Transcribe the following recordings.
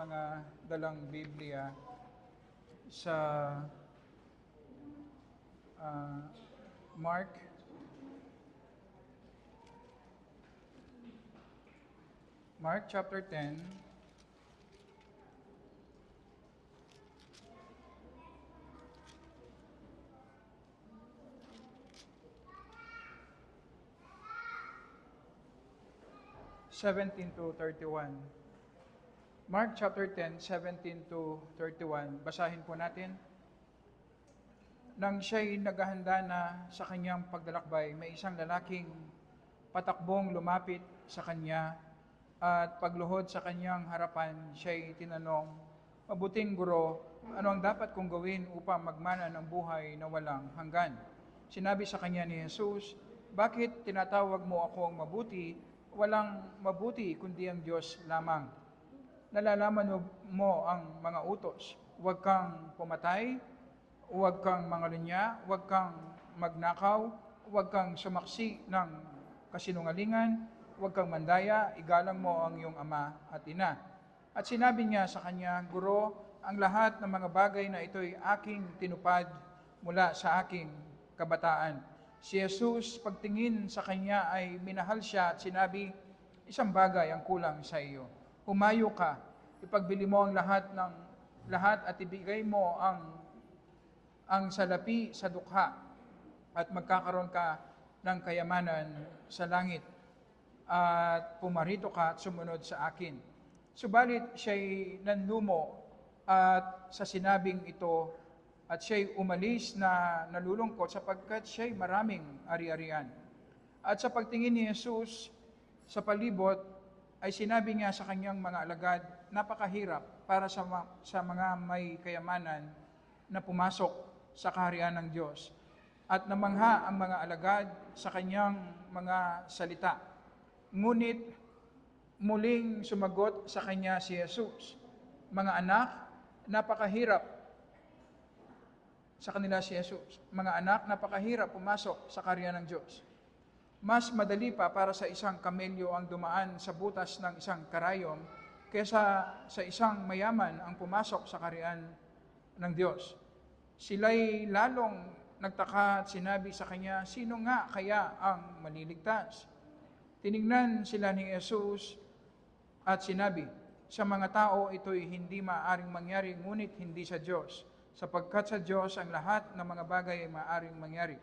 Mga dalang Biblia sa Mark chapter 10, to 31. Mark chapter 10, 17 to 31. Basahin po natin. Nang siya'y naghahanda na sa kanyang paglalakbay, may isang lalaking patakbong lumapit sa kanya at pagluhod sa kanyang harapan, siya'y tinanong, "Mabuting guro, ano ang dapat kong gawin upang magmana ng buhay na walang hanggan?" Sinabi sa kanya ni Jesus, "Bakit tinatawag mo akong mabuti? Walang mabuti kundi ang Diyos lamang. Nalalaman mo ang mga utos. Huwag kang pumatay, huwag kang mangalunya, huwag kang magnakaw, huwag kang sumaksi ng kasinungalingan, huwag kang mandaya, igalang mo ang iyong ama at ina." At sinabi niya sa kanya, "Guro, ang lahat ng mga bagay na ito'y aking tinupad mula sa aking kabataan." Si Jesus, pagtingin sa kanya ay minahal siya at sinabi, "Isang bagay ang kulang sa iyo. Humayo ka, ipagbili mo ang lahat at ibigay mo ang salapi sa dukha at magkakaroon ka ng kayamanan sa langit at pumarito ka at sumunod sa akin." Subalit siya'y nanlumo at sa sinabing ito at siya'y umalis na nalulungkot sapagkat siya'y maraming ari-arian. At sa pagtingin ni Jesus sa palibot, ay sinabi niya sa kanyang mga alagad, napakahirap para sa mga may kayamanan na pumasok sa kaharian ng Diyos. At namangha ang mga alagad sa kanyang mga salita. Ngunit muling sumagot sa kanya si Jesus, "Mga anak, napakahirap." Sa kanila si Jesus, "Mga anak, napakahirap pumasok sa kaharian ng Diyos. Mas madali pa para sa isang kamelyo ang dumaan sa butas ng isang karayom kaysa sa isang mayaman ang pumasok sa kaharian ng Diyos." Sila'y lalong nagtaka at sinabi sa kanya, "Sino nga kaya ang maliligtas?" Tiningnan sila ni Jesus at sinabi, "Sa mga tao ito'y hindi maaaring mangyari, ngunit hindi sa Diyos, sapagkat sa Diyos ang lahat ng mga bagay ay maaaring mangyari."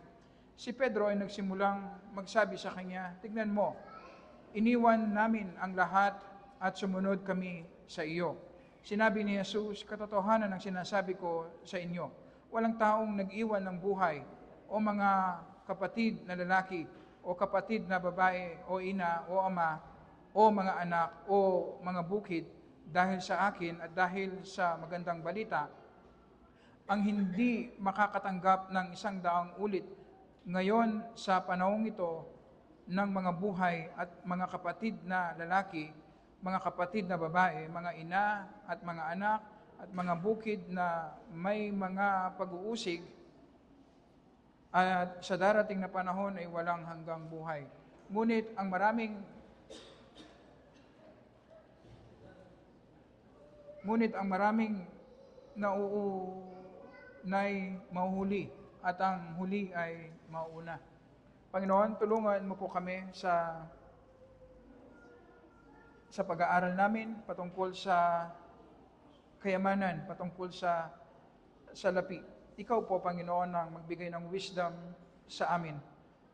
Si Pedro ay nagsimulang magsabi sa kanya, "Tignan mo, iniwan namin ang lahat at sumunod kami sa iyo." Sinabi ni Jesus, "Katotohanan ang sinasabi ko sa inyo, walang taong nag-iwan ng buhay o mga kapatid na lalaki o kapatid na babae o ina o ama o mga anak o mga bukid dahil sa akin at dahil sa magandang balita, ang hindi makakatanggap ng 100 ulit ngayon sa panahong ito ng mga buhay at mga kapatid na lalaki, mga kapatid na babae, mga ina at mga anak at mga bukid na may mga pag-uusig at sa darating na panahon ay walang hanggang buhay. Ngunit ang maraming nauunay mahuhuli at ang huli ay mauuna. Panginoon, tulungan mo po kami sa pag-aaral namin patungkol sa kayamanan, patungkol sa salapi. Ikaw po, Panginoon, ang magbigay ng wisdom sa amin.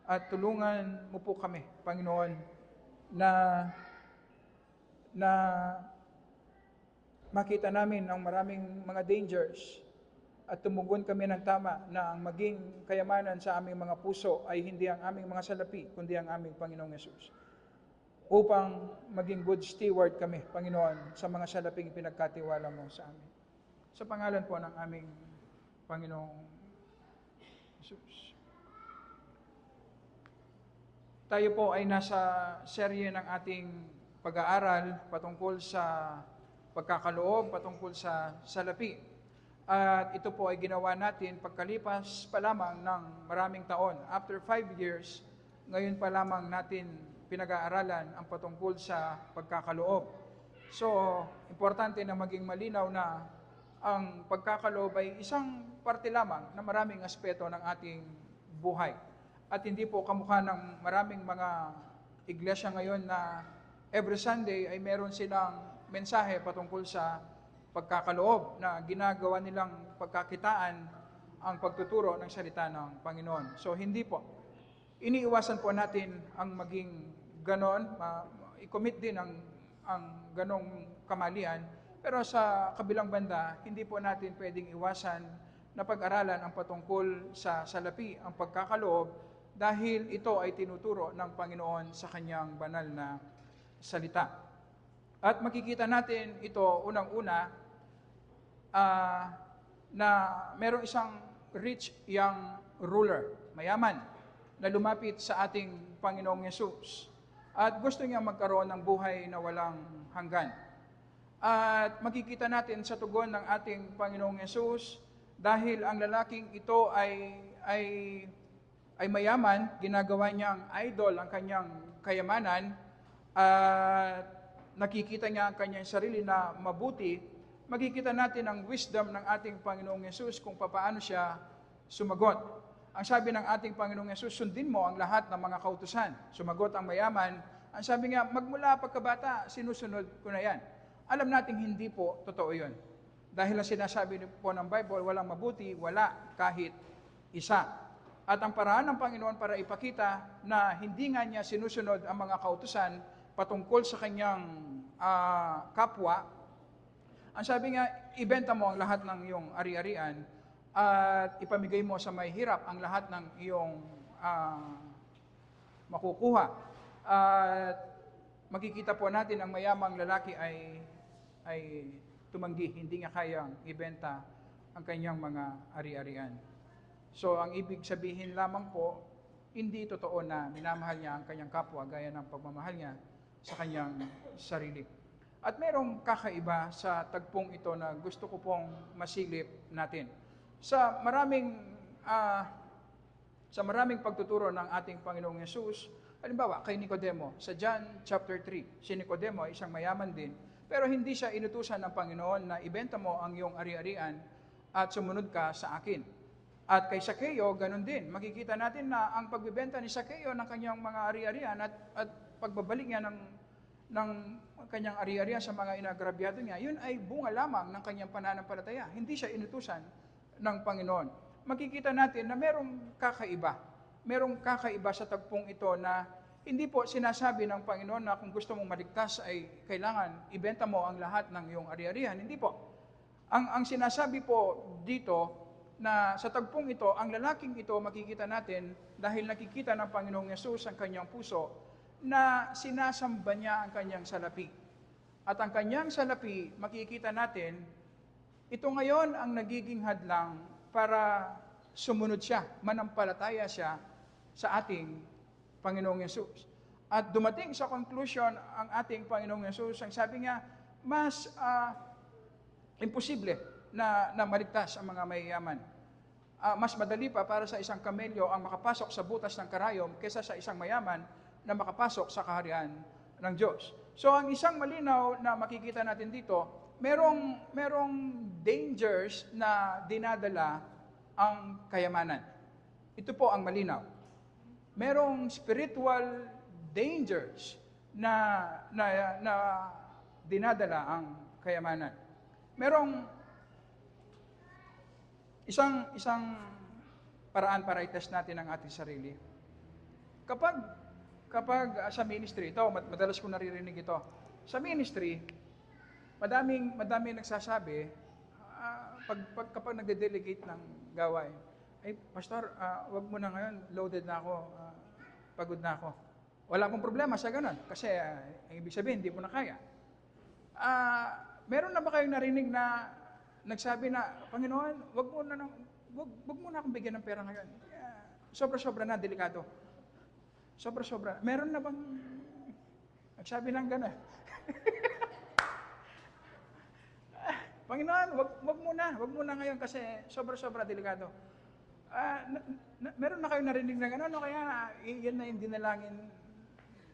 At tulungan mo po kami, Panginoon, na makita namin ang maraming mga dangers at tumugon kami ng tama na ang maging kayamanan sa aming mga puso ay hindi ang aming mga salapi, kundi ang aming Panginoong Yesus. Upang maging good steward kami, Panginoon, sa mga salaping pinagkatiwala mo sa amin. Sa pangalan po ng aming Panginoong Yesus. Tayo po ay nasa serye ng ating pag-aaral patungkol sa pagkakaloob, patungkol sa salapi. At ito po ay ginawa natin pagkalipas pa lamang ng maraming taon. After 5 years, ngayon pa lamang natin pinag-aaralan ang patungkol sa pagkakaloob. So, importante na maging malinaw na ang pagkakaloob ay isang parte lamang na maraming aspeto ng ating buhay. At hindi po kamukha ng maraming mga iglesia ngayon na every Sunday ay meron silang mensahe patungkol sa pagkakaloob na ginagawa nilang pagkakitaan ang pagtuturo ng salita ng Panginoon. So hindi po. Iniiwasan po natin ang maging ganon, i-commit din ang ganong kamalian, pero sa kabilang banda, hindi po natin pwedeng iwasan na pag-aralan ang patungkol sa salapi, ang pagkakaloob, dahil ito ay tinuturo ng Panginoon sa kanyang banal na salita. At makikita natin ito unang-una na merong isang rich young ruler, mayaman, na lumapit sa ating Panginoong Yesus. At gusto niya magkaroon ng buhay na walang hanggan. At makikita natin sa tugon ng ating Panginoong Yesus, dahil ang lalaking ito ay mayaman, ginagawa niyang idol ang kanyang kayamanan, at nakikita niya ang kanyang sarili na mabuti, makikita natin ang wisdom ng ating Panginoong Yesus kung paano siya sumagot. Ang sabi ng ating Panginoong Yesus, sundin mo ang lahat ng mga kautusan. Sumagot ang mayaman. Ang sabi niya, magmula pagkabata, sinusunod ko na yan. Alam nating hindi po totoo yun. Dahil ang sinasabi po ng Bible, walang mabuti, wala kahit isa. At ang paraan ng Panginoon para ipakita na hindi nga niya sinusunod ang mga kautusan patungkol sa kanyang kapwa, ang sabi nga, ibenta mo ang lahat ng iyong ari-arian at ipamigay mo sa may hirap ang lahat ng iyong makukuha. At makikita po natin ang mayamang lalaki ay tumanggi, hindi niya kayang ibenta ang kanyang mga ari-arian. So ang ibig sabihin lamang po, hindi totoo na minamahal niya ang kanyang kapwa gaya ng pagmamahal niya sa kanyang sarili. At merong kakaiba sa tagpong ito na gusto ko pong masilip natin. Sa maraming pagtuturo ng ating Panginoong Yesus, halimbawa kay Nicodemo, sa John chapter 3, si Nicodemo ay isang mayaman din, pero hindi siya inutusan ng Panginoon na ibenta mo ang iyong ari-arian at sumunod ka sa akin. At kay Sakeo, ganun din. Makikita natin na ang pagbibenta ni Sakeo ng kanyang mga ari-arian at pagbabalik niya ng kanyang ari-arian sa mga inagrabyado niya, yun ay bunga lamang ng kanyang pananampalataya. Hindi siya inutusan ng Panginoon. Makikita natin na merong kakaiba. Merong kakaiba sa tagpong ito na hindi po sinasabi ng Panginoon na kung gusto mong maligtas ay kailangan ibenta mo ang lahat ng iyong ari-arian. Hindi po. Ang sinasabi po dito na sa tagpong ito, ang lalaking ito makikita natin dahil nakikita ng Panginoong Yesus ang kanyang puso na sinasamba niya ang kanyang salapi. At ang kanyang salapi, makikita natin, ito ngayon ang nagiging hadlang para sumunod siya, manampalataya siya sa ating Panginoong Yesus. At dumating sa conclusion ang ating Panginoong Yesus, ang sabi niya, mas imposible na maligtas ang mga mayayaman. Mas madali pa para sa isang kamelyo ang makapasok sa butas ng karayom kaysa sa isang mayaman na makapasok sa kaharian ng Diyos. So ang isang malinaw na makikita natin dito, merong dangers na dinadala ang kayamanan. Ito po ang malinaw. Merong spiritual dangers na dinadala ang kayamanan. Merong isang paraan para i-test natin ang ating sarili. Kapag sa ministry, ito, madalas ko naririnig ito. Sa ministry, madaming nagsasabi, kapag nagde-delegate ng gawain, ay, Pastor, wag mo na ngayon, loaded na ako, pagod na ako. Wala akong problema sa ganun, kasi ang ibig sabihin, hindi mo na kaya. Meron na ba kayong narinig na nagsabi na, Panginoon, wag mo na akong bigyan ng pera ngayon. Sobra-sobra na, delikado. Sobra-sobra. Meron na bang nagsabi ng gano'n? Panginoon, wag mo na ngayon kasi sobra-sobra delikado. Meron na kayong narinig na gano'n, o kaya yan na yung dinalangin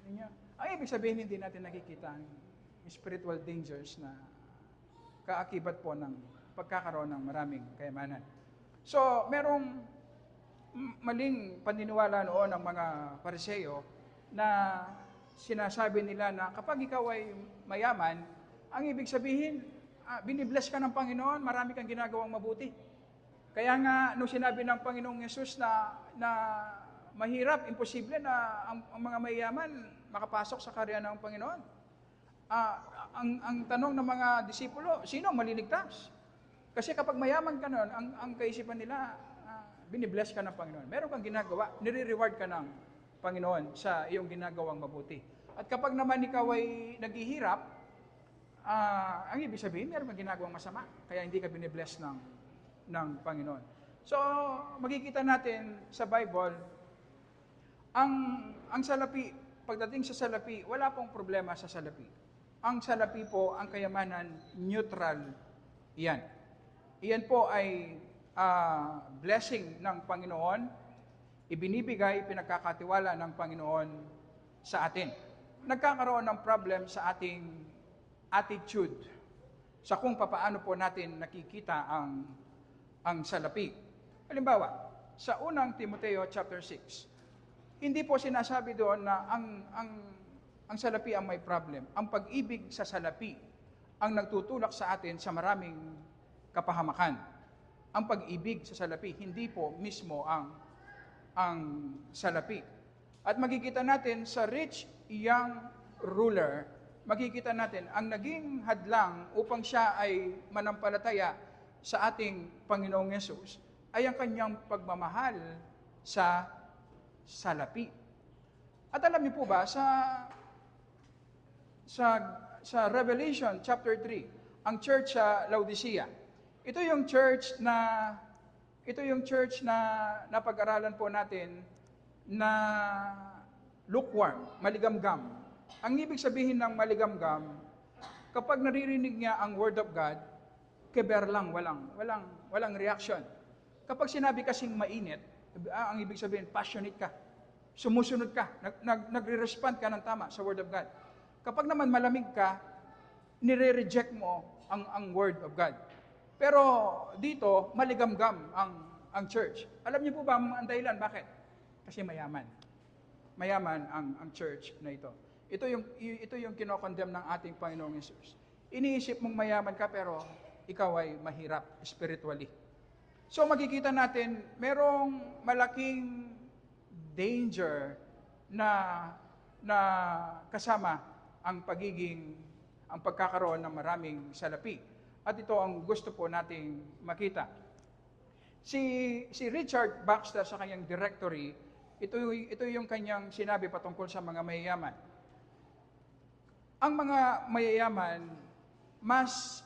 ninyo? Ang ibig sabihin, hindi natin nakikita spiritual dangers na kaakibat po ng pagkakaroon ng maraming kayamanan. So, merong maling paniniwala noon ng mga Pariseo na sinasabi nila na kapag ikaw ay mayaman, ang ibig sabihin, binibless ka ng Panginoon, marami kang ginagawang mabuti. Kaya nga, nung sinabi ng Panginoong Yesus na mahirap, imposible na ang mga mayaman makapasok sa karya ng Panginoon. Ang tanong ng mga disipulo, sino ang maliligtas? Kasi kapag mayaman ka nun, ang kaisipan nila, binibless ka ng Panginoon. Meron kang ginagawa, nire-reward ka ng Panginoon sa iyong ginagawang mabuti. At kapag naman ikaw ay naghihirap, ang ibig sabihin, meron kang ginagawang masama, kaya hindi ka binibless ng Panginoon. So, makikita natin sa Bible, ang salapi, pagdating sa salapi, wala pong problema sa salapi. Ang salapi po, ang kayamanan, neutral, iyan. Iyan po ay blessing ng Panginoon, ibinibigay, pinagkakatiwala ng Panginoon sa atin. Nagkakaroon ng problem sa ating attitude, sa kung papaano po natin nakikita ang salapi. Halimbawa, sa unang Timoteo chapter 6, hindi po sinasabi doon na ang salapi ang may problem. Ang pag-ibig sa salapi ang nagtutulak sa atin sa maraming kapahamakan. Ang pag-ibig sa salapi, hindi po mismo ang salapi. At makikita natin sa rich young ruler, makikita natin ang naging hadlang upang siya ay manampalataya sa ating Panginoong Yesus ay ang kanyang pagmamahal sa salapi. At alam niyo po ba, sa Revelation chapter 3, ang church sa Laodicea, ito yung church na napag-aralan po natin na lukewarm, maligamgam. Ang ibig sabihin ng maligamgam, kapag naririnig niya ang word of God, keber lang, walang reaction. Kapag sinabi kasing mainit, ang ibig sabihin, passionate ka, sumusunod ka, nagre-respond ka ng tama sa word of God. Kapag naman malamig ka, nire-reject mo ang word of God. Pero dito, maligamgam ang church. Alam niyo po ba ang dahilan? Bakit? Kasi mayaman. Mayaman ang church na ito. Ito yung kinokondemn ng ating Panginoong Yesus. Iniisip mong mayaman ka pero ikaw ay mahirap spiritually. So makikita natin, merong malaking danger na kasama ang pagkakaroon ng maraming salapi. At ito ang gusto po nating makita. Si Richard Baxter sa kanyang directory, ito yung kanyang sinabi patungkol sa mga mayayaman. Ang mga mayayaman, mas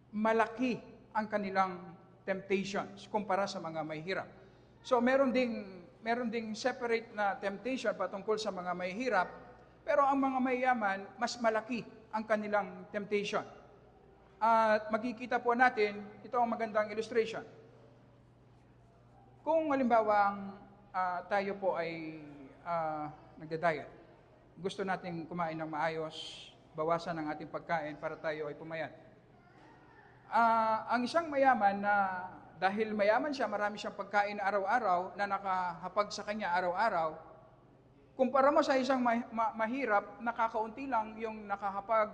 malaki ang kanilang temptations kumpara sa mga mahihirap. So meron ding separate na temptation patungkol sa mga mahihirap, pero ang mga mayayaman, mas malaki ang kanilang temptation. At makikita po natin, ito ang magandang illustration. Kung halimbawa tayo po ay nagda-diet, gusto nating kumain ng maayos, bawasan ang ating pagkain para tayo ay pumayat. Ang isang mayaman na dahil mayaman siya, marami siyang pagkain araw-araw na nakahapag sa kanya araw-araw, kumpara mo sa isang mahirap, nakakaunti lang yung nakahapag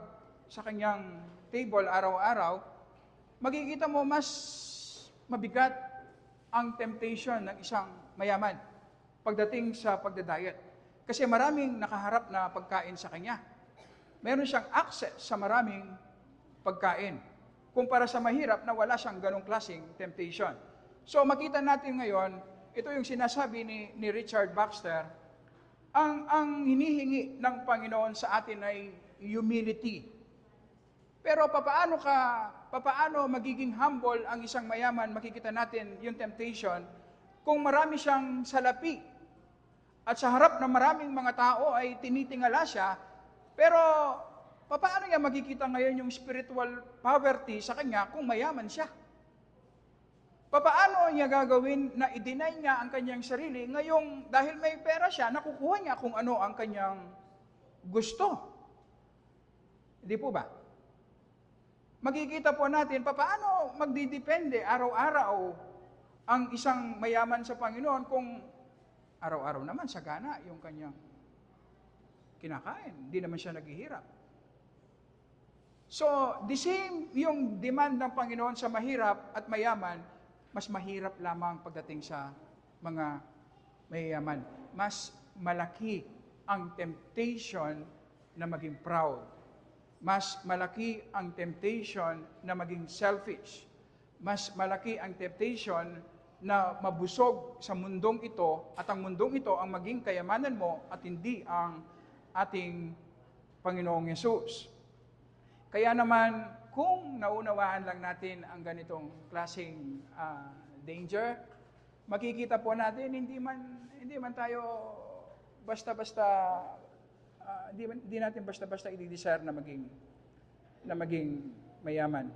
sa kanyang table araw-araw, makikita mo mas mabigat ang temptation ng isang mayaman pagdating sa pagda-diet. Kasi maraming nakaharap na pagkain sa kanya. Meron siyang access sa maraming pagkain. Kumpara sa mahirap na wala siyang ganong klaseng temptation. So makita natin ngayon, ito yung sinasabi ni Richard Baxter, ang hinihingi ng Panginoon sa atin ay humility. Pero papaano magiging humble ang isang mayaman, makikita natin yung temptation, kung marami siyang salapi at sa harap ng maraming mga tao ay tinitingala siya, pero papaano niya makikita ngayon yung spiritual poverty sa kanya kung mayaman siya? Papaano niya gagawin na i-deny niya ang kanyang sarili ngayong dahil may pera siya, nakukuha niya kung ano ang kanyang gusto? Hindi po ba? Makikita po natin paano magdidepende araw-araw ang isang mayaman sa Panginoon kung araw-araw naman sagana yung kanyang kinakain. Hindi naman siya naghihirap. So, the same yung demand ng Panginoon sa mahirap at mayaman, mas mahirap lamang pagdating sa mga mayayaman. Mas malaki ang temptation na maging proud. Mas malaki ang temptation na maging selfish. Mas malaki ang temptation na mabusog sa mundong ito at ang mundong ito ang maging kayamanan mo at hindi ang ating Panginoong Yesus. Kaya naman, kung naunawaan lang natin ang ganitong klaseng danger, makikita po natin hindi man tayo basta-basta hindi natin basta-basta i-desire na maging mayaman.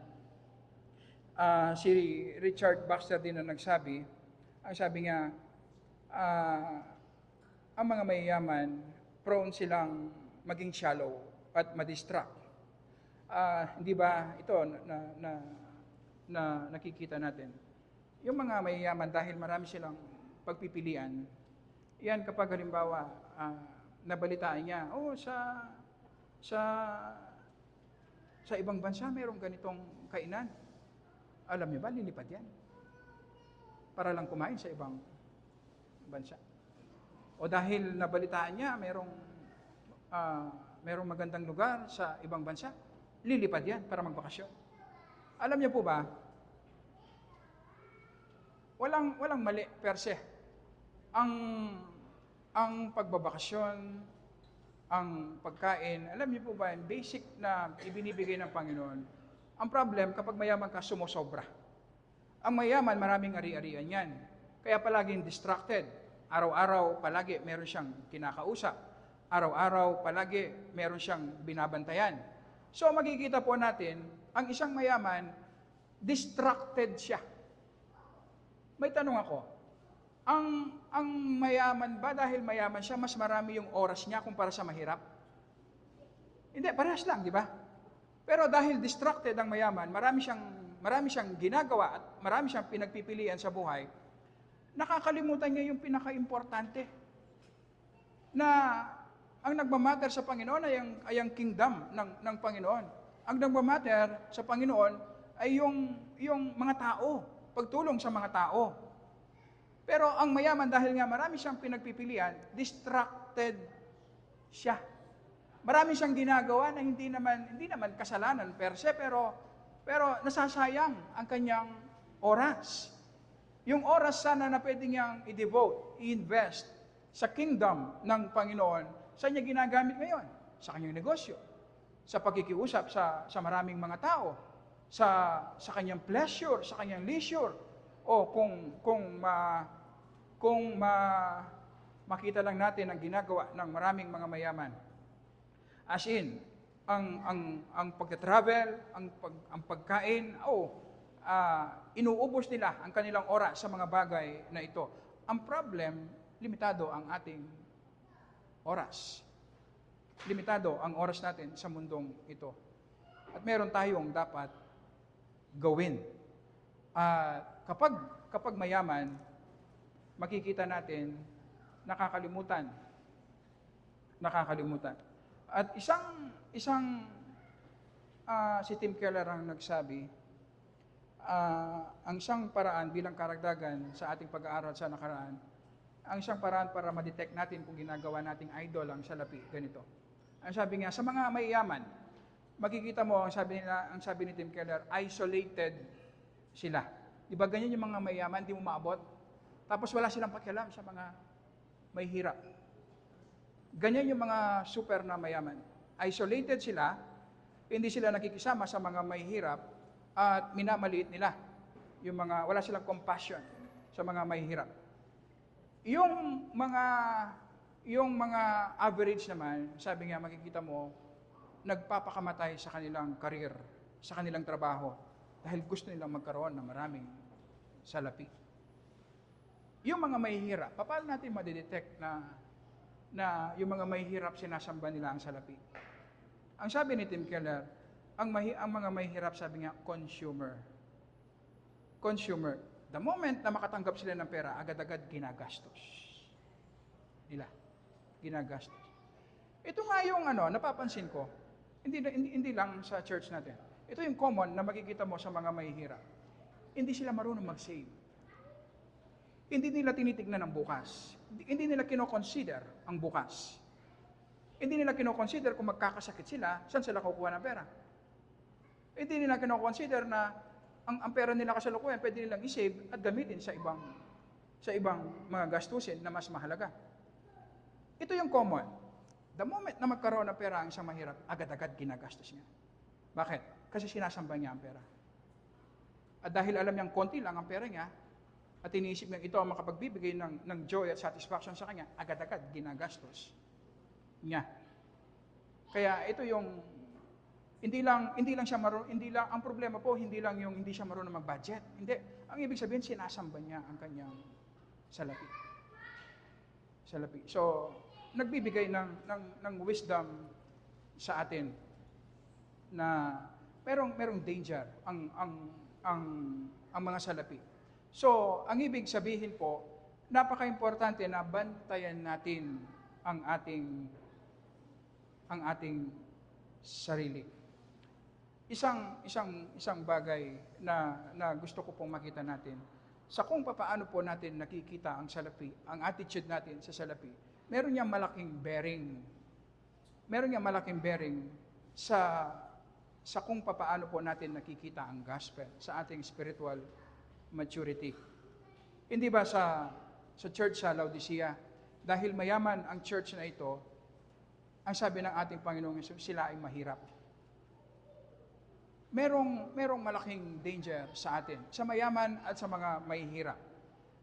Si Richard Baxter din na nagsabi, ang sabi niya, ang mga mayayaman, prone silang maging shallow at madistract. Hindi ba ito na nakikita natin? Yung mga mayayaman dahil marami silang pagpipilian, yan kapag halimbawa nabalitaan niya, sa ibang bansa mayroong ganitong kainan. Alam niyo ba, lilipad yan. Para lang kumain sa ibang bansa. O dahil nabalitaan niya, mayroong magandang lugar sa ibang bansa, lilipad yan para magbakasyon. Alam niyo po ba, walang mali per se. Ang pagbabakasyon, ang pagkain, alam niyo po ba, basic na ibinibigay ng Panginoon. Ang problem, kapag mayaman ka, sumosobra. Ang mayaman, maraming ari-arian yan. Kaya palaging distracted. Araw-araw, palagi meron siyang kinakausap. Araw-araw, palagi meron siyang binabantayan. So, makikita po natin, ang isang mayaman, distracted siya. May tanong ako, ang mayaman ba dahil mayaman siya, mas marami yung oras niya kumpara sa mahirap? Hindi, parehas lang, di ba? Pero dahil distracted ang mayaman, marami siyang ginagawa at marami siyang pinagpipilian sa buhay, nakakalimutan niya yung pinaka-importante. Na ang nagmamatter sa Panginoon ay ang kingdom ng Panginoon. Ang nagmamatter sa Panginoon ay yung mga tao, pagtulong sa mga tao. Pero ang mayaman dahil nga marami siyang pinagpipilian, distracted siya. Marami siyang ginagawa na hindi naman kasalanan per se, pero nasasayang ang kanyang oras. Yung oras sana na pwede niyang i-devote, i-invest sa kingdom ng Panginoon, saan niya ginagamit ngayon? Sa kanyang negosyo, sa pagkikiusap sa maraming mga tao, sa kanyang pleasure, sa kanyang leisure, o kung makita lang natin ang ginagawa ng maraming mga mayaman. As in, ang pagka-travel, ang pagkain, inuubos nila ang kanilang oras sa mga bagay na ito. Ang problem, limitado ang ating oras. Limitado ang oras natin sa mundong ito. At meron tayong dapat gawin. Kapag mayaman, makikita natin, nakakalimutan. At si Tim Keller ang nagsabi, ang isang paraan bilang karagdagan sa ating pag-aaral sa nakaraan, ang isang paraan para ma-detect natin kung ginagawa nating idol ang salapi, ganito. Ang sabi nga, sa mga mayayaman, makikita mo, ang sabi ni Tim Keller, isolated sila. Di ba ganyan yung mga mayayaman, di mo maabot? Tapos wala silang pakialam sa mga may hirap. Ganyan yung mga super na mayaman. Isolated sila, hindi sila nakikisama sa mga may hirap, at minamaliit nila. Wala silang compassion sa mga may hirap. Yung mga average naman, sabi nga, makikita mo, nagpapakamatay sa kanilang career, sa kanilang trabaho, dahil gusto nilang magkaroon ng maraming salapi. Yung mga mahihirap, paano natin madidetect na yung mga mahihirap sinasamba nila ang salapi? Ang sabi ni Tim Keller, ang mga mahihirap, sabi niya, consumer. Consumer. The moment na makatanggap sila ng pera, agad-agad ginagastos nila. Ginagastos. Ito nga yung napapansin ko, hindi lang sa church natin. Ito yung common na makikita mo sa mga mahihirap. Hindi sila marunong mag-save. Hindi nila tinitignan ang bukas. Hindi nila kino-consider ang bukas. Hindi nila kino-consider kung magkakasakit sila, saan sila kukuha ng pera. Hindi nila kino-consider na ang pera nila kasalukuyan pwede nilang i-save at gamitin sa ibang mga gastusin na mas mahalaga. Ito yung common. The moment na magkaroon ng pera ang isang mahirap, agad-agad ginagastos niya. Bakit? Kasi sinasamba niya ang pera. At dahil alam niyang konti lang ang pera niya, at iniisip niya ito ang makapagbibigay ng joy at satisfaction sa kanya, agad-agad ginagastos niya. Kaya ito yung hindi lang siya ang problema po hindi lang yung hindi siya marunong mag-budget. Hindi, ang ibig sabihin sinasamba niya ang kanyang salapi. So, nagbibigay ng wisdom sa atin na merong danger ang mga salapi. So, ang ibig sabihin po, napaka-importante na bantayan natin ang ating sarili. Isang bagay na gusto ko pong makita natin sa kung paano po natin nakikita ang salapi, ang attitude natin sa salapi. Meron niyang malaking bearing. Meron niyang malaking bearing sa kung paano po natin nakikita ang gospel sa ating spiritual maturity. Hindi ba sa church sa Laodicea, dahil mayaman ang church na ito, ang sabi ng ating Panginoong Hesus, sila ay mahirap. Merong malaking danger sa atin, sa mayaman at sa mga mahihirap,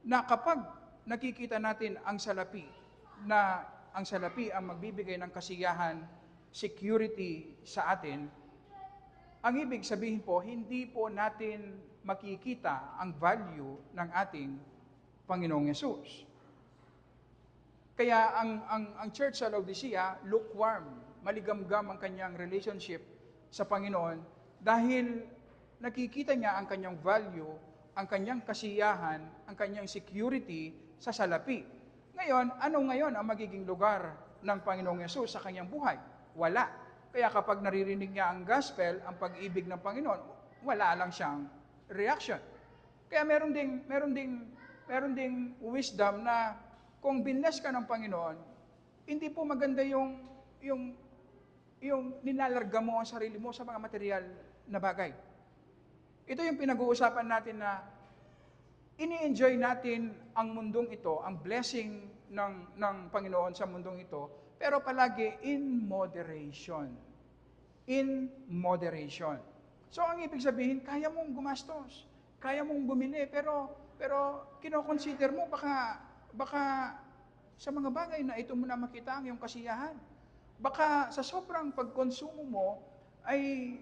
na kapag nakikita natin ang salapi, na ang salapi ang magbibigay ng kasiyahan, security sa atin, ang ibig sabihin po, hindi po natin makikita ang value ng ating Panginoong Hesus. Kaya ang church sa Laodicea, lukewarm, maligamgam ang kanyang relationship sa Panginoon dahil nakikita niya ang kanyang value, ang kanyang kasiyahan, ang kanyang security sa salapi. Ngayon, ano ngayon ang magiging lugar ng Panginoong Hesus sa kanyang buhay? Wala. Kaya kapag naririnig niya ang gospel, ang pag-ibig ng Panginoon, wala lang siyang reaction. Kaya meron ding wisdom na kung binless ka ng Panginoon, hindi po maganda yung nilalarga mo ang sarili mo sa mga material na bagay. Ito yung pinag-uusapan natin na ini-enjoy natin ang mundong ito, ang blessing ng Panginoon sa mundong ito, pero palagi in moderation. In moderation. So ang ibig sabihin, kaya mong gumastos, kaya mong bumili, pero kino-consider mo baka sa mga bagay na ito mo na makita ang iyong kasiyahan. Baka sa sobrang pagkonsumo mo ay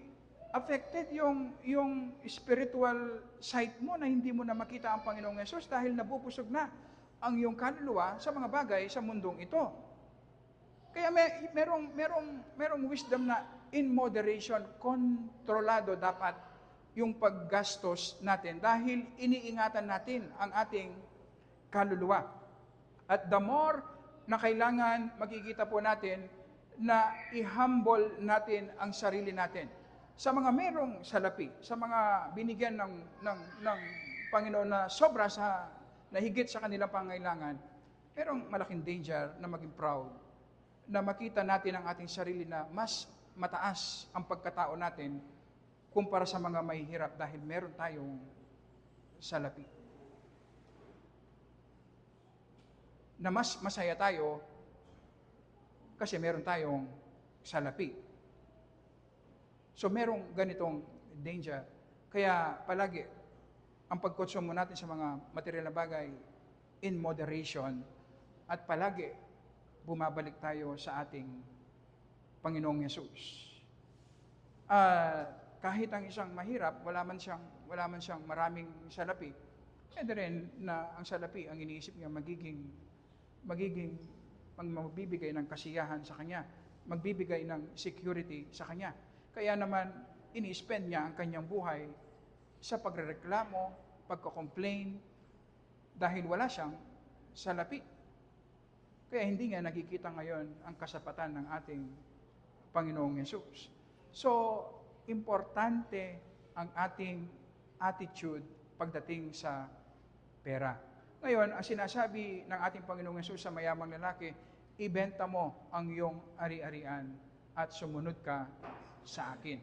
affected yung spiritual sight mo na hindi mo na makita ang Panginoong Hesus dahil nabubusog na ang iyong kaluluwa sa mga bagay sa mundong ito. Kaya merong wisdom na in moderation, kontrolado dapat yung paggastos natin dahil iniingatan natin ang ating kaluluwa. At the more na kailangan makikita po natin na i-humble natin ang sarili natin. Sa mga merong salapi, sa mga binigyan ng Panginoon na sobra na higit sa kanilang pangailangan, merong malaking danger na maging proud, na makita natin ang ating sarili na mas mataas ang pagkatao natin kumpara sa mga mahihirap dahil meron tayong salapi. Na mas masaya tayo kasi meron tayong salapi. So merong ganitong danger. Kaya palagi, ang pagkonsumo natin sa mga material na bagay in moderation at palagi bumabalik tayo sa ating Panginoong Hesus. Kahit ang isang mahirap, wala man siyang maraming salapi, pwede rin na ang salapi ang iniisip niya magiging magbibigay ng kasiyahan sa kanya. magbibigay ng security sa kanya. Kaya naman, ini-spend niya ang kanyang buhay sa pagrereklamo, pagko-complain, dahil wala siyang salapi. Kaya hindi nga nakikita ngayon ang kasapatan ng ating Panginoong Yesus. So, importante ang ating attitude pagdating sa pera. Ngayon, ang sinasabi ng ating Panginoong Yesus sa mayamang lalaki, ibenta mo ang iyong ari-arian at sumunod ka sa akin.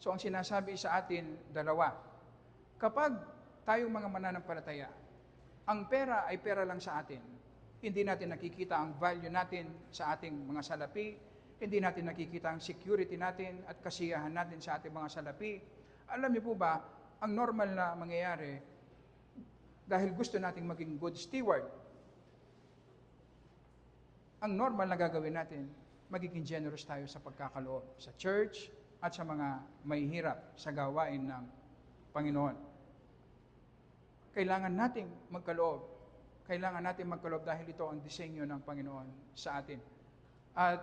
So, ang sinasabi sa atin, dalawa. Kapag tayong mga mananampalataya, ang pera ay pera lang sa atin. Hindi natin nakikita ang value natin sa ating mga salapi, hindi natin nakikita ang security natin at kasiyahan natin sa ating mga salapi. Alam niyo po ba, ang normal na mangyayari, dahil gusto nating maging good steward, ang normal na gagawin natin, magiging generous tayo sa pagkakaloob sa church at sa mga may hirap sa gawain ng Panginoon. Kailangan nating magkaloob. Kailangan natin magkaloob dahil ito ang disenyo ng Panginoon sa atin. At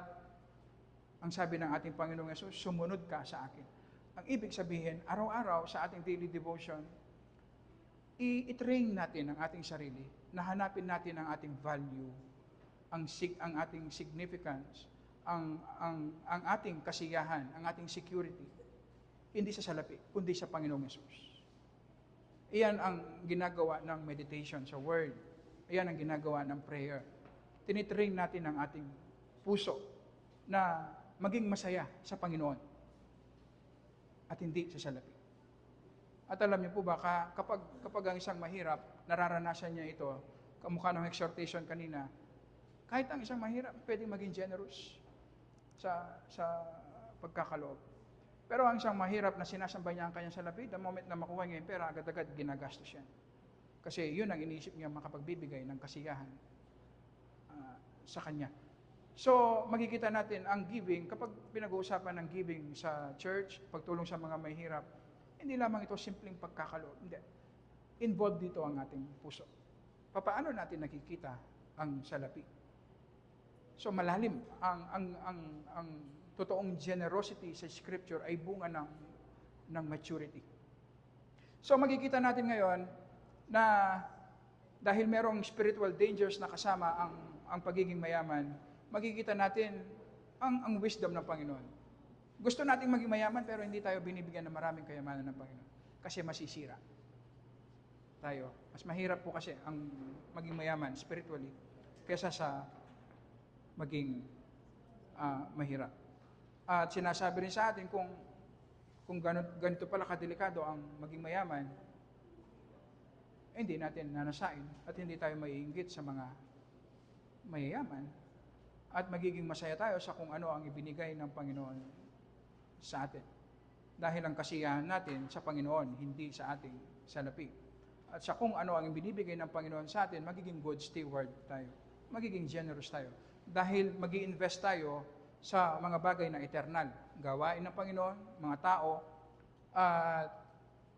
ang sabi ng ating Panginoong Yesus, sumunod ka sa akin. Ang ibig sabihin, araw-araw sa ating daily devotion, i-train natin ang ating sarili, na hanapin natin ang ating value, ang ating significance, ang ating kasiyahan, ang ating security, hindi sa salapi, kundi sa Panginoong Yesus. Iyan ang ginagawa ng meditation sa Word. Iyan ang ginagawa ng prayer. Tinitrain natin ang ating puso na maging masaya sa Panginoon at hindi sa salapi. At alam niyo po ba, kapag ang isang mahirap, nararanasan niya ito, kamukha ng exhortation kanina, kahit ang isang mahirap, pwedeng maging generous sa pagkakaloob. Pero ang isang mahirap na sinasamba niya ang kanyang salapi, the moment na makuha niya yung pera, agad-agad ginagastos yan. Kasi yun ang iniisip niya makapagbibigay ng kasiyahan sa kanya. So, makikita natin ang giving, kapag pinag-uusapan ng giving sa church, pagtulong sa mga may hirap, hindi lamang ito simpleng pagkakaloob. Hindi. Involved dito ang ating puso. Paano natin nakikita ang salapi? So, malalim. Ang totoong generosity sa Scripture ay bunga ng maturity. So, makikita natin ngayon na dahil merong spiritual dangers na kasama ang pagiging mayaman, makikita natin ang wisdom ng Panginoon. Gusto nating maging mayaman pero hindi tayo binibigyan ng maraming kayamanan ng Panginoon kasi masisira tayo. Mas mahirap po kasi ang maging mayaman spiritually kaysa sa maging mahirap. At sinasabi rin sa atin kung ganito pala kadelikado ang maging mayaman, hindi natin nanasain at hindi tayo maiinggit sa mga mayayaman at magiging masaya tayo sa kung ano ang ibinigay ng Panginoon sa atin. Dahil ang kasiyahan natin sa Panginoon, hindi sa ating salapi. At sa kung ano ang ibinibigay ng Panginoon sa atin, magiging good steward tayo. Magiging generous tayo. Dahil mag-i-invest tayo sa mga bagay na eternal. Gawain ng Panginoon, mga tao. At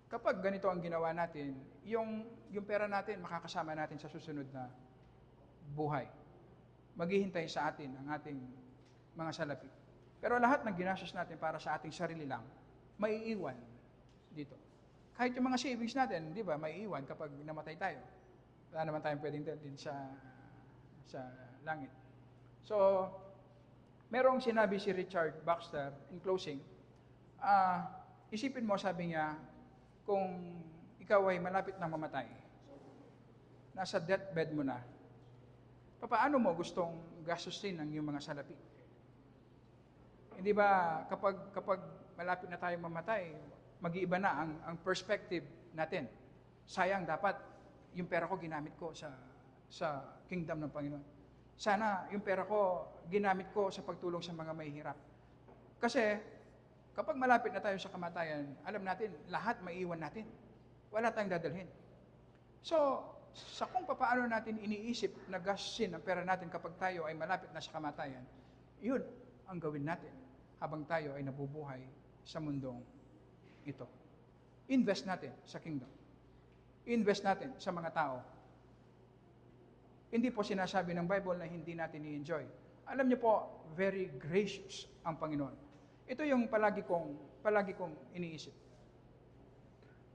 kapag ganito ang ginawa natin, yung pera natin, makakasama natin sa susunod na buhay. Maghihintay sa atin ang ating mga salapi. Pero lahat ng ginastos natin para sa ating sarili lang, maiiwan dito. Kahit yung mga savings natin, di ba, maiiwan kapag namatay tayo. Wala naman tayong pwedeng din sa langit. So, merong sinabi si Richard Baxter in closing, isipin mo, sabi niya, kung ikaw ay malapit na mamatay, nasa deathbed mo na, paano mo gustong gastusin ang iyong mga salapi? Hindi ba kapag malapit na tayong mamatay, mag-iiba na ang perspective natin. Sayang, dapat yung pera ko ginamit ko sa kingdom ng Panginoon. Sana yung pera ko ginamit ko sa pagtulong sa mga mahihirap. Kasi kapag malapit na tayo sa kamatayan, alam natin, lahat maiiwan natin. Wala tayong dadalhin. So, sa kung paano natin iniisip na gastusin ang pera natin kapag tayo ay malapit na sa kamatayan, yun ang gawin natin habang tayo ay nabubuhay sa mundong ito. Invest natin sa kingdom. Invest natin sa mga tao. Hindi po sinasabi ng Bible na hindi natin i-enjoy Alam niyo po, very gracious ang Panginoon. Ito yung palagi kong iniisip.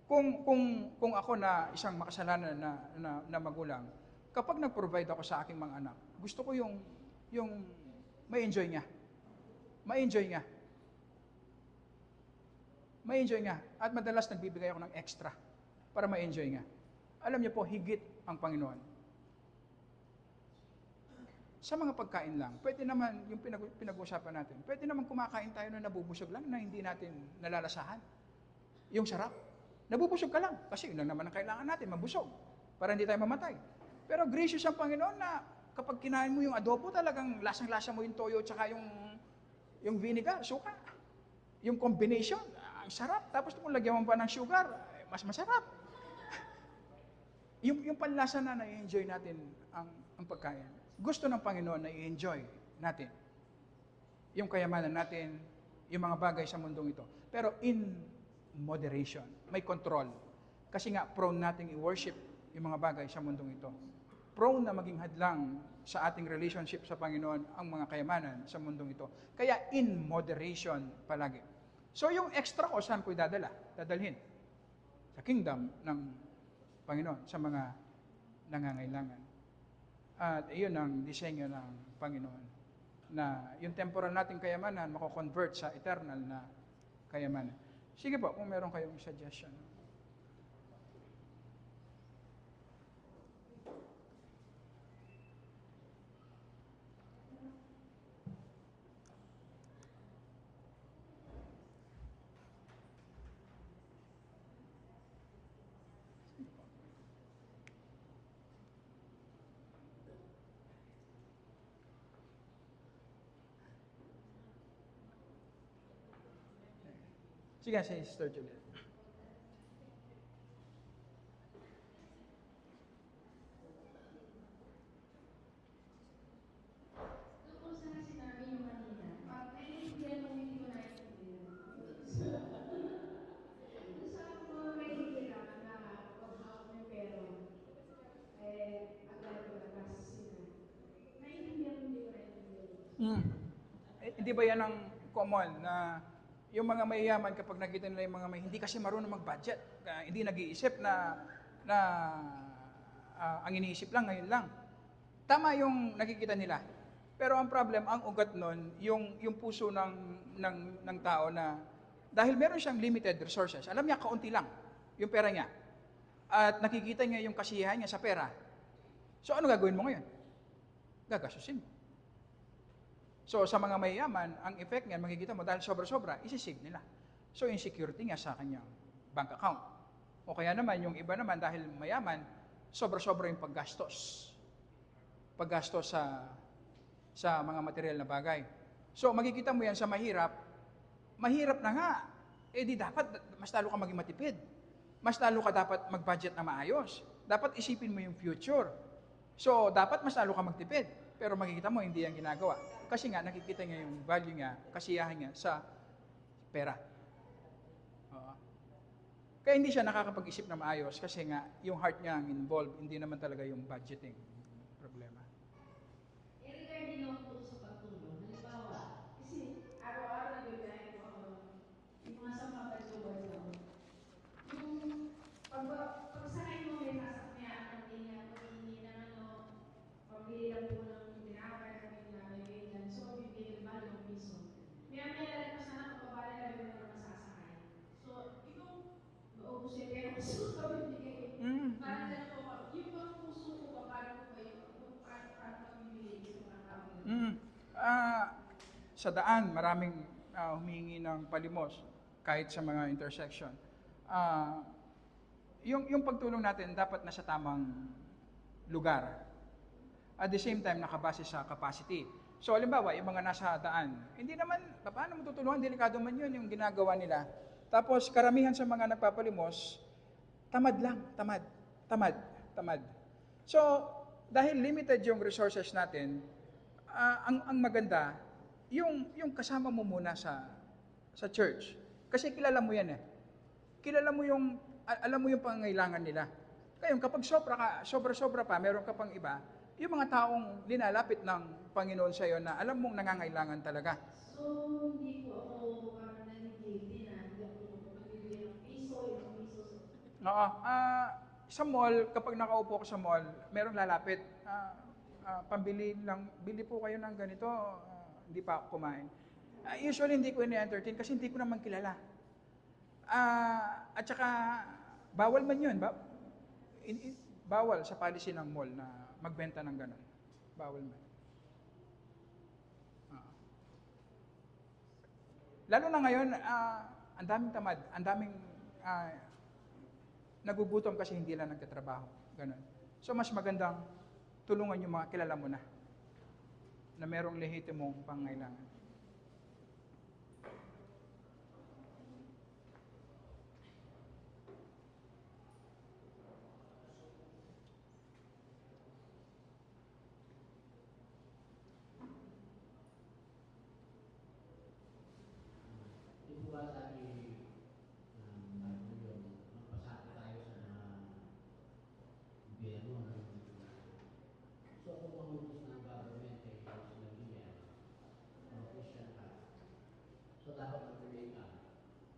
Kung ako na isang makasalanan na magulang, kapag nag-provide ako sa aking mga anak, gusto ko yung ma-enjoy niya. Ma-enjoy niya. Ma-enjoy niya. At madalas nagbibigay ako ng extra para ma-enjoy niya. Alam niyo po, higit ang Panginoon. Sa mga pagkain lang, pwede naman, yung pinag-uusapan natin, pwede naman kumakain tayo na nabubusog lang, na hindi natin nalalasahan. Yung sarap. Nabubusog ka lang, kasi yun lang naman ang kailangan natin, mabusog, para hindi tayo mamatay. Pero gracious ang Panginoon na kapag kinain mo yung adobo, talagang lasang-lasa mo yung toyo tsaka yung vinegar, suka. Yung combination, ang sarap. Tapos kung lagyan mo pa ng sugar, mas masarap. Yung panlasa na na-enjoy natin ang pagkain. Gusto ng Panginoon na i-enjoy natin yung kayamanan natin, yung mga bagay sa mundong ito. Pero in moderation, may control. Kasi nga, prone nating i-worship yung mga bagay sa mundong ito. Prone na maging hadlang sa ating relationship sa Panginoon ang mga kayamanan sa mundong ito. Kaya in moderation palagi. So yung extra ko, saan ko dadalhin? Sa kingdom ng Panginoon, sa mga nangangailangan. At iyon ang disenyo ng Panginoon, na yung temporal nating kayamanan mako-convert sa eternal na kayamanan. Sige po, kung meron kayong suggestion. Sige, Sister Juliet. Kung saan sinabi niyo kanina, naiintindihan mo hindi ko naiintindihan. Saan mo naiintindihan na pag-hawak ng pera, agad ko na gastusin na. Naiintindihan mo hindi ko naiintindihan. Hindi ba yan ang common na yung mga mayayaman kapag nakita nila yung mga may hindi kasi marunong mag-budget, hindi nag-iisip na ang iniisip lang ngayon lang. Tama yung nakikita nila. Pero ang problem, ang ugat nun, yung puso ng tao na dahil meron siyang limited resources, alam niya kaunti lang yung pera niya. At nakikita niya yung kasiyahan niya sa pera. So ano gagawin mo ngayon? Gagastusin mo. So sa mga mayayaman, ang effect niyan, makikita mo, dahil sobra-sobra, isisig nila. So yung security niya sa kanyang bank account. O kaya naman, yung iba naman, dahil mayaman, sobra-sobra yung paggastos. Paggastos sa mga material na bagay. So makikita mo yan sa mahirap, mahirap na nga. Eh di dapat, mas lalo ka maging matipid. Mas lalo ka dapat mag-budget na maayos. Dapat isipin mo yung future. So dapat mas lalo ka magtipid. Pero makikita mo, hindi yan ginagawa. Kasi nga, nakikita niya yung value niya, kasiyahan niya sa pera. Kaya hindi siya nakakapag-isip na maayos kasi nga, yung heart niya ang involved, hindi naman talaga yung budgeting problema. Regarding naman po sa pagtulong, halimbawa, kasi araw-araw nagbibiyahe po ako, yung mga sampagatuban ko. Yung pagsakay mo may sasakyan, ang tingin ng pambili lang po ng tinapay, so bibili ba yung piso. May lang pa sana kapabali na yung mga masasakay. So, ikaw, maubos yung pera ko sa bibigay. Parang ganun po, yung bang puso ko ba, paano po ba yung paano magbibili sa mga tao? Sa daan, maraming humihingi ng palimos kahit sa mga intersection. Yung pagtulong natin dapat nasa tamang lugar. At the same time, nakabase sa capacity. So, halimbawa, yung mga nasa daan, hindi naman, paano mo tutulungan? Delikado man yun yung ginagawa nila. Tapos, karamihan sa mga nagpapalimos, tamad lang, tamad. So, dahil limited yung resources natin, ang maganda, yung kasama mo muna sa church. Kasi kilala mo yan eh. Kilala mo alam mo yung pangangailangan nila. Ngayon, kapag sobra pa, meron ka pang iba, yung mga taong linalapit ng Panginoon sa iyo na alam mong nangangailangan talaga. So, hindi po ako parang nag-guilty na hindi ako magbibigay ng piso, ilang piso. Oo. Sa mall, kapag nakaupo ko sa mall, merong lalapit. Pambili lang, bili po kayo ng ganito, hindi pa ako kumain. Usually hindi ko ini-entertain kasi hindi ko naman kilala. At saka, bawal man yun. Bawal sa policy ng mall na magbenta ng ganon. Bawal man. Lalo na ngayon, ang daming tamad, ang daming nagugutom kasi hindi lang nagtatrabaho. Ganon. So mas magandang tulungan yung mga kilala mo na merong lehitimong pangailangan.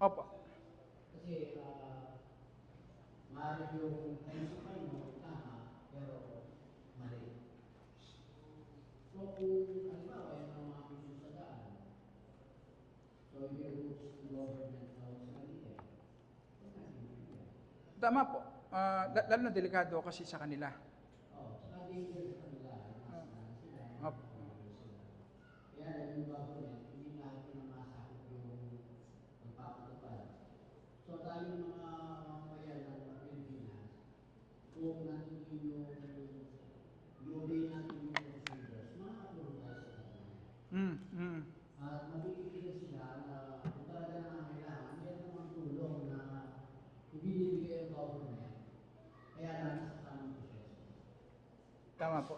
Opo. Kasi maaari yung principal mo tama, pero mali. So kung halimbawa yung mga issue sa daan, so yung rules ng government na sa kanila, Tama po. Lalo na delikado kasi sa kanila. saka danger sa kanila, sila, Opo. kaya yung government, hindi lahat pinamasakot yung pagpapatupad. So tayong mga mamamayan ng Pilipinas, kung natin i-obey natin yung procedures, makakatulong tayo sa government. At mabibigyan sila na kung talaga nangangailangan, meron namang tulong na ibinibigay ang government. Kaya natin sa tamang proseso. Tama po.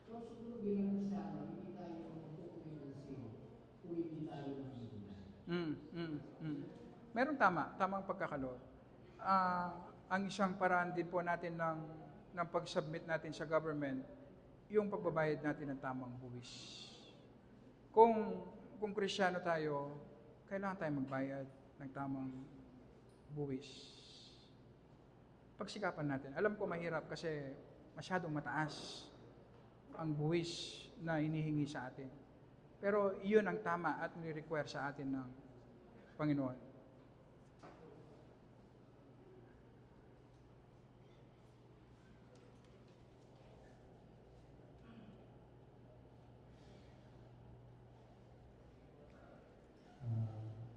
So siguro bilang Kristyano, hindi tayo mag-uuwi ng sin kung hindi tayo mag-uuwi. Meron tamang pagkakaloon. Ang isang paraan din po natin ng pag-submit natin sa government, yung pagbabayad natin ng tamang buwis. Kung Kristyano tayo, kailangan tayo magbayad ng tamang buwis. Pagsikapan natin. Alam ko mahirap kasi masyadong mataas ang buwis na hinihingi sa atin. Pero iyon ang tama at ni-require sa atin ng Panginoon.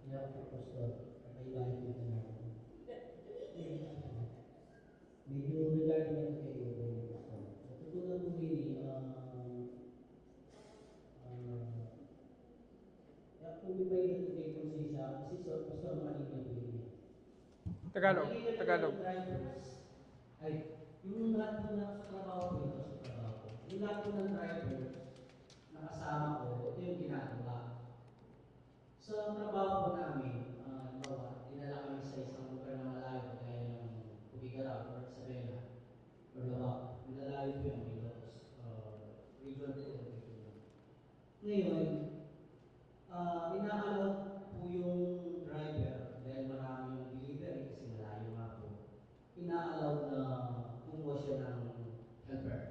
Yan po, Pastor. Kailangan nyo na medyo regarding yan kayo, Pastor. Sa tutulad po rin, kung may bayad kay Consensya, kasi Pastor, malinya po yun. Tagalog. Ay, yung lahat po na sa trabaho ko, ito sa trabaho ko. Yung lahat po ng drivers na kasama ko, ito yung ginagawa. Sa trabaho po namin, dinala kami sa isang lugar na malayo, kaya ng Tubigaraw or Isabela. Or Lawak. Nilalayo po yung Ilocos. Region po. Ngayon, inaalok po yung driver dahil marami yung delivery kasi malayo nga po. Inaalaw na kumuha siya ng helper.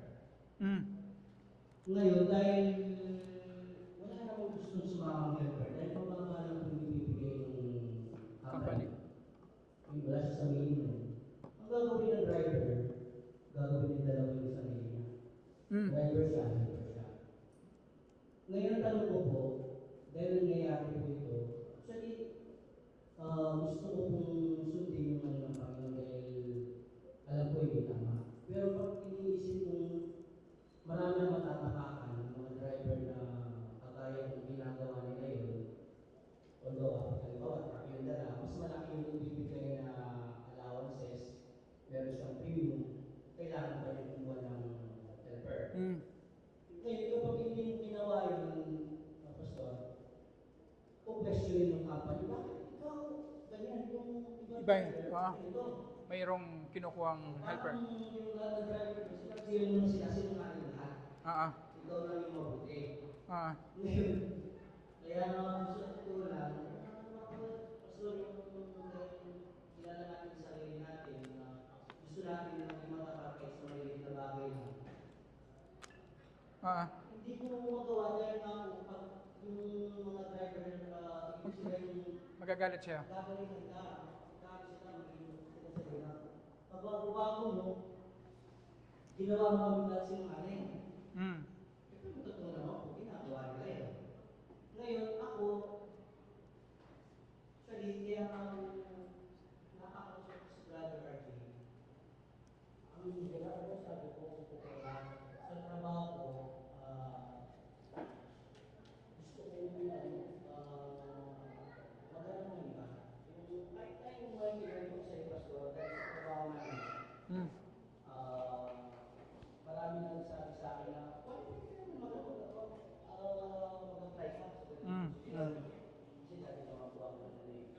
Ngayon, dahil wala namang gustong sumamang helper, dahil pababa lang po ibibigay yung company. Wala siya sa minimum. Ang gagawin ng driver, gagawin din dalawa yung sarili niya. Driver siya, helper siya. Ngayon, tanong ko po, dahil nangyayari po ito, actually, gusto ko pong sundin yung ng Panginoon dahil alam ko hindi tama. Pero pag iniisip kong marami ang matatapakan ng mga driver na kagaya kung ginagawa nila yun, although, halimbawa, truck yun dala, mas malaki yung bibigay na allowances, meron siyang premium, kailangan pa rin kumuha ng helper. Ngayon, kapag hindi mo ginawa yun, Pastor, kung questionin ng company, bakit ikaw, ganyan, yung Iba yun. ito, mayroong kinukuhang helper. Parang yung driver ko, sinabi mo sila, sinungaling lahat. Ah, Ikaw lang yung mabuti. ah, Ngayon, kaya naman gusto ko tulan, pastor, yung kilala natin sa sarili natin, na gusto natin na maging matapat kahit sa maliliit na bagay lang. ah, Hindi ko magawa dahil nga po, pag yung mga driver yung sila yung magagalit siya. gagaling ka, gagaling sila, magiging sila na. Pagbago mo, ginawa mo kami lahat sinungaling. Mm. Ito yung totoo naman po, ginagawa nila eh. Ngayon, ako, actually, kaya ako nakakausap sa Brother RJ. Ang ginagawa ko, sabi ko, sa trabaho ko, gusto ko maghanap ng iba. Yung kahit na yung mga kaibigan ko sa pastor, dahil sa trabaho namin, Mm. marami nang sabi sa akin na, mag-apply ka. Mm. Mm. Kasi dati naman po ako agent.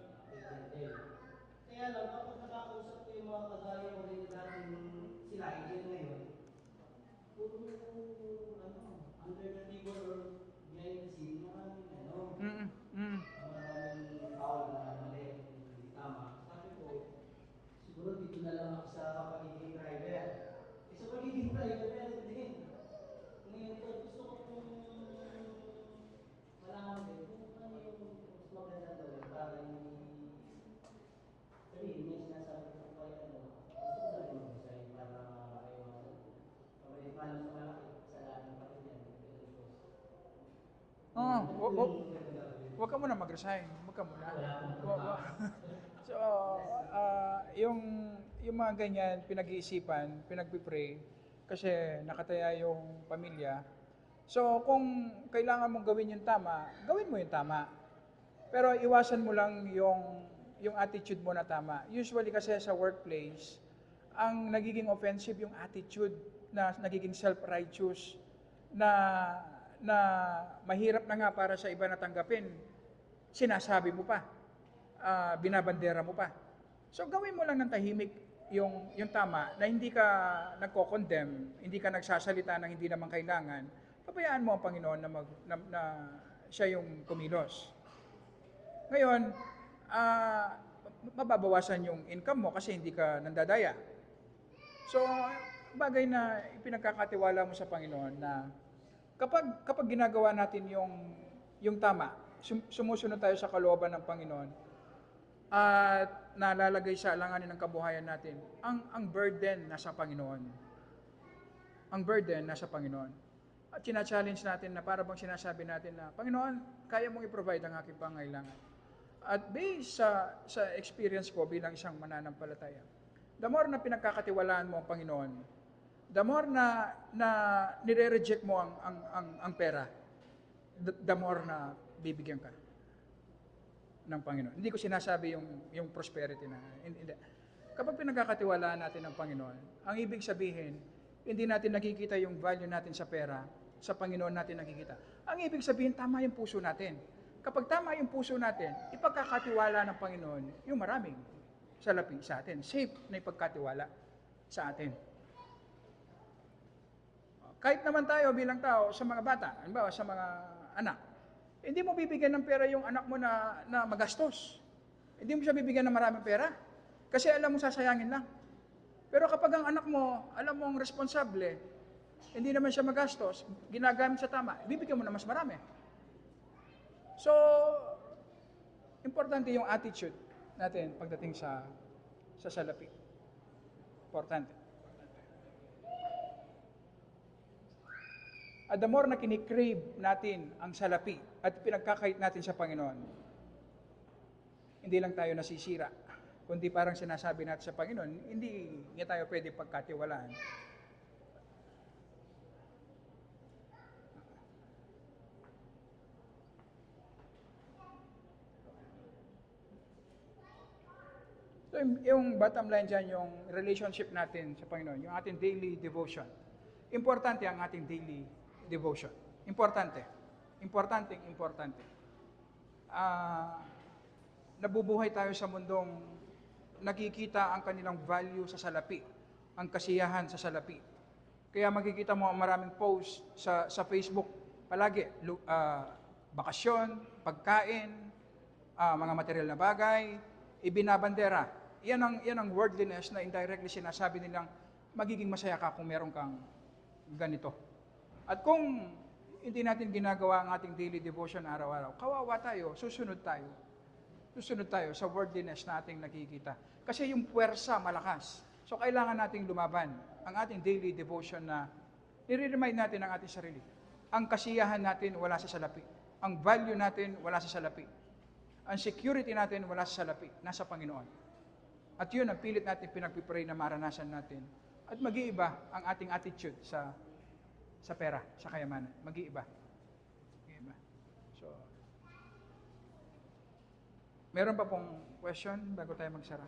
Kaya lang, kapag nakakausap ko yung mga kagaya ko rin natin sila, agent ngayon, puro under the table or behind the scene, maraming Mm. Mm. maraming foul na mali, hindi tama. Sabi ko, siguro dito na lang ako sa pagiging driver. Sa pagiging driver, meron din. Ngayon po, gusto ko pong malaman din kung ano yung mas maganda gawin para sabihin, may sinasabi ko pa gusto ko na rin mag-design para maiwasan. Pamalit paano sa malaki, kasalanan pa rin yan. Huwag ka muna mag-resign. Huwag ka muna. Wala akong Wa- wa- So, yung mga ganyan, pinag-iisipan, pinag-pray, kasi nakataya yung pamilya. So, kung kailangan mong gawin yung tama, gawin mo yung tama. Pero iwasan mo lang yung attitude mo na tama. Usually kasi sa workplace, ang nagiging offensive yung attitude na nagiging self-righteous na mahirap na nga para sa iba na tanggapin. Sinasabi mo pa, binabandera mo pa. So gawin mo lang ng tahimik yung tama na hindi ka nagko-condemn, hindi ka nagsasalita ng hindi naman kailangan. Pabayaan mo ang Panginoon na siya yung kumilos. Ngayon, mababawasan yung income mo kasi hindi ka nandadaya. So, bagay na ipinagkakatiwala mo sa Panginoon na kapag ginagawa natin yung tama, sumusunod tayo sa kalooban ng Panginoon, at nalalagay sa alanganin ng kabuhayan natin, ang burden nasa Panginoon. Ang burden nasa Panginoon. At sina-challenge natin na para bang sinasabi natin na, Panginoon, kaya mong i-provide ang aking pangailangan. At based sa experience ko bilang isang mananampalataya, the more na pinagkakatiwalaan mo ang Panginoon, the more na nire-reject mo ang pera, the more na bibigyan ka ng Panginoon. Hindi ko sinasabi yung prosperity na. Hindi. Kapag pinagkakatiwalaan natin ng Panginoon, ang ibig sabihin, hindi natin nakikita yung value natin sa pera, sa Panginoon natin nakikita. Ang ibig sabihin, tama yung puso natin. Kapag tama yung puso natin, ipagkakatiwala ng Panginoon yung maraming salapi sa atin. Safe na ipagkatiwala sa atin. Kahit naman tayo bilang tao sa mga bata, halimbawa sa mga anak, hindi mo bibigyan ng pera yung anak mo na magastos. Hindi mo siya bibigyan ng maraming pera. Kasi alam mo sasayangin lang. Pero kapag ang anak mo, alam mo ang responsable, hindi naman siya magastos, ginagamit sa tama, bibigyan mo na mas marami. So, importante yung attitude natin pagdating sa salapi. Importante. At the more na kinikrave natin ang salapi at pinagkakait natin sa Panginoon, hindi lang tayo nasisira, kundi parang sinasabi natin sa Panginoon, hindi niya tayo pwede pagkatiwalaan. So, yung bottom line dyan, yung relationship natin sa Panginoon, yung ating daily devotion. Importante ang ating daily devotion. Importante. Importante. Nabubuhay tayo sa mundong nakikita ang kanilang value sa salapi, ang kasiyahan sa salapi. Kaya makikita mo ang maraming post sa Facebook palagi, bakasyon, pagkain, mga material na bagay, ibinabandera. Yan ang worldliness na indirectly sinasabi nilang magiging masaya ka kung meron kang ganito. At kung hindi natin ginagawa ang ating daily devotion araw-araw, kawawa tayo, susunod tayo. Susunod tayo sa worldliness na ating nakikita. Kasi yung puwersa malakas. So kailangan nating lumaban ang ating daily devotion na nire-remind natin ang ating sarili. Ang kasiyahan natin wala sa salapi. Ang value natin wala sa salapi. Ang security natin wala sa salapi, nasa Panginoon. At yun ang pilit natin pinagpipray na maranasan natin. At mag-iiba ang ating attitude sa pera, sa kayamanan. Mag-iiba. Mag-iiba. So, meron pa pong question bago tayo magsara?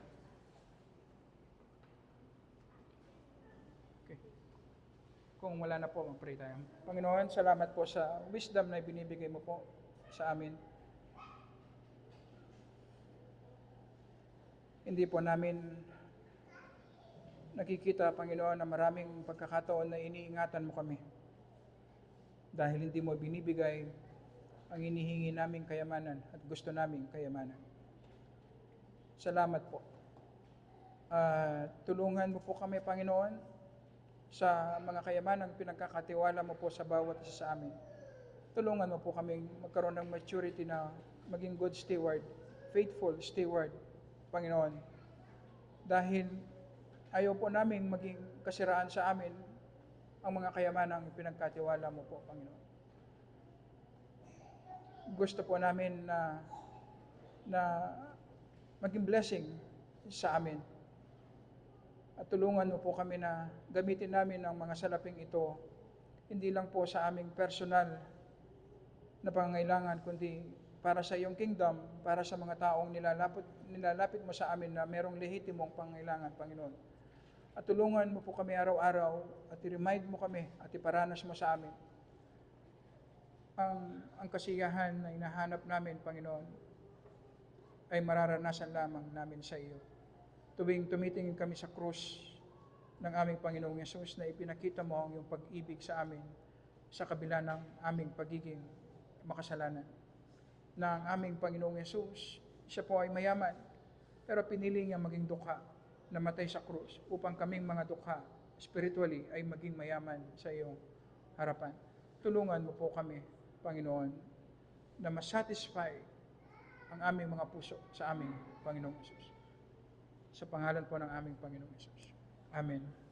Okay. Kung wala na po, mag-pray tayo. Panginoon, salamat po sa wisdom na ibinibigay mo po sa amin. Hindi po namin nakikita, Panginoon, na maraming pagkakataon na iniingatan mo kami. Dahil hindi mo binibigay ang inihingi naming kayamanan at gusto naming kayamanan. Salamat po. Tulungan mo po kami, Panginoon, sa mga kayamanang pinagkakatiwala mo po sa bawat isa sa amin. Tulungan mo po kami magkaroon ng maturity na maging good steward, faithful steward, Panginoon. Dahil ayaw po namin maging kasiraan sa amin ang mga kayamanang pinagkatiwala mo po, Panginoon. Gusto po namin na maging blessing sa amin. At tulungan mo po kami na gamitin namin ang mga salaping ito, hindi lang po sa aming personal na pangangailangan, kundi para sa iyong kingdom, para sa mga taong nilalapit mo sa amin na merong lehitimong pangangailangan, Panginoon. At tulungan mo po kami araw-araw at i-remind mo kami at iparanas mo sa amin ang kasiyahan na hinahanap namin, Panginoon, ay mararanasan lamang namin sa iyo. Tuwing tumitingin kami sa krus ng aming Panginoong Yesus na ipinakita mo ang iyong pag-ibig sa amin sa kabila ng aming pagiging makasalanan. Na ang aming Panginoong Yesus, siya po ay mayaman, pero pinili niya maging dukha, namatay sa krus, upang kaming mga dukha, spiritually, ay maging mayaman sa iyong harapan. Tulungan mo po kami, Panginoon, na masatisfy ang aming mga puso sa aming Panginoong Yesus. Sa pangalan po ng aming Panginoong Yesus. Amen.